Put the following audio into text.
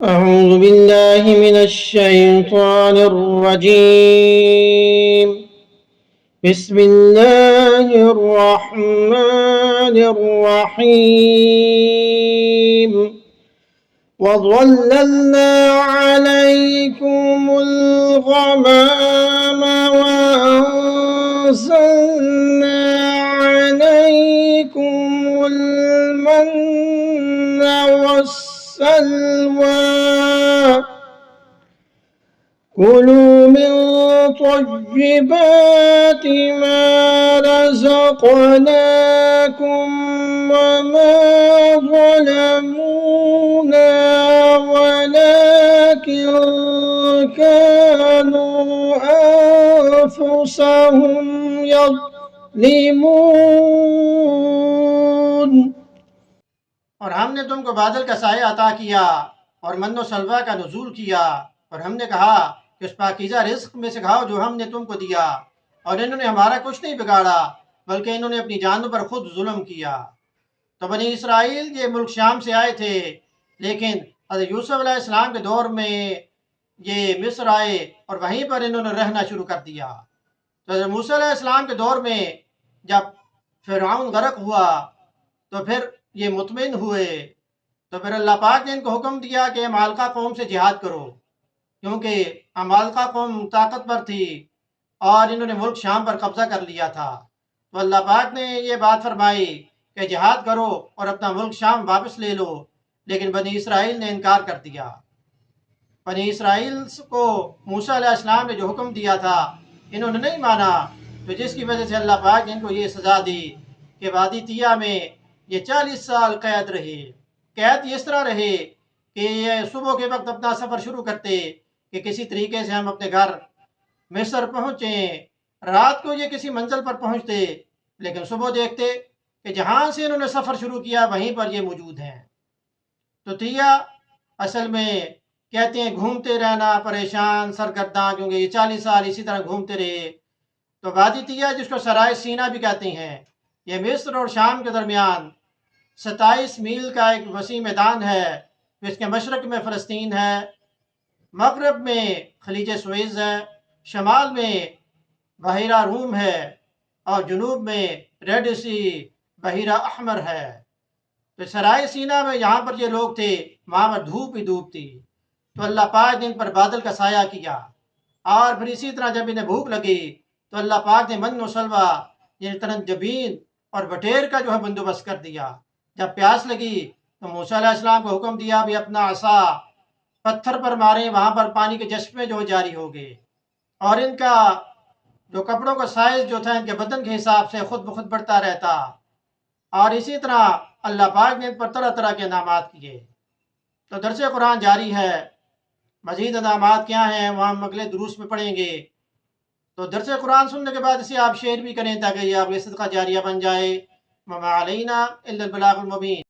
أعوذ بالله من الشيطان الرجيم. بسم الله الرحمن الرحيم. وظللنا عليكم الغمام وأنزلنا عليكم المن والسلوى كلوا من طيبات ما رزقناكم وما ظلمونا ولكن كانوا أنفسهم يظلمون۔ اور ہم نے تم کو بادل کا سایہ عطا کیا اور من و سلوہ کا نزول کیا، اور ہم نے کہا کہ اس پاکیزہ رزق میں سے کھاؤ جو ہم نے تم کو دیا، اور انہوں نے ہمارا کچھ نہیں بگاڑا بلکہ انہوں نے اپنی جانوں پر خود ظلم کیا۔ تو بنی اسرائیل یہ ملک شام سے آئے تھے، لیکن حضرت یوسف علیہ السلام کے دور میں یہ مصر آئے اور وہیں پر انہوں نے رہنا شروع کر دیا۔ تو حضرت موسیٰ علیہ السلام کے دور میں جب فرعون غرق ہوا تو پھر یہ مطمئن ہوئے، تو پھر اللہ پاک نے ان کو حکم دیا کہ عمالقہ قوم سے جہاد کرو، کیونکہ عمالقہ قوم طاقتور تھی اور انہوں نے ملک شام پر قبضہ کر لیا تھا۔ تو اللہ پاک نے یہ بات فرمائی کہ جہاد کرو اور اپنا ملک شام واپس لے لو، لیکن بنی اسرائیل نے انکار کر دیا۔ بنی اسرائیل کو موسیٰ علیہ السلام نے جو حکم دیا تھا انہوں نے نہیں مانا، تو جس کی وجہ سے اللہ پاک نے ان کو یہ سزا دی کہ وادی طیہ میں یہ 40 سال قید رہے۔ قید اس طرح رہے کہ یہ صبح کے وقت اپنا سفر شروع کرتے کہ کسی طریقے سے ہم اپنے گھر مصر پہنچیں، رات کو یہ کسی منزل پر پہنچتے، لیکن صبح دیکھتے کہ جہاں سے انہوں نے سفر شروع کیا وہیں پر یہ موجود ہیں۔ تو طیہ اصل میں کہتے ہیں گھومتے رہنا، پریشان سرگرداں، کیونکہ یہ 40 سال اسی طرح گھومتے رہے۔ تو وادی طیہ جس کو سرائے سینا بھی کہتے ہیں، یہ مصر اور شام کے درمیان 27 میل کا ایک وسیع میدان ہے۔ اس کے مشرق میں فلسطین ہے، مغرب میں خلیج سویز ہے، شمال میں بحیرہ روم ہے، اور جنوب میں ریڈ سی بحیرہ احمر ہے۔ تو سرائے سینا میں یہاں پر یہ لوگ تھے، وہاں پر دھوپ ہی دھوپ تھی۔ تو اللہ پاک نے ان پر بادل کا سایہ کیا، اور پھر اسی طرح جب انہیں بھوک لگی تو اللہ پاک نے من و سلوہ یعنی ترنجبین اور بٹیر کا جو ہے بندوبست کر دیا۔ جب پیاس لگی تو موسیٰ علیہ السلام کو حکم دیا بھی اپنا عصا پتھر پر ماریں، وہاں پر پانی کے چشمے جو جاری ہو گئے، اور ان کا جو کپڑوں کا سائز جو تھا ان کے بدن کے حساب سے خود بخود بڑھتا رہتا، اور اسی طرح اللہ پاک نے ان پر طرح طرح کے انعامات کیے۔ تو درس قرآن جاری ہے، مزید انعامات کیا ہیں وہ ہم اگلے دروس میں پڑھیں گے۔ تو درس قرآن سننے کے بعد اسے آپ شیئر بھی کریں تاکہ یہ آپ کے صدقہ جاریہ بن جائے۔ وما علینا الا البلاغ المبین۔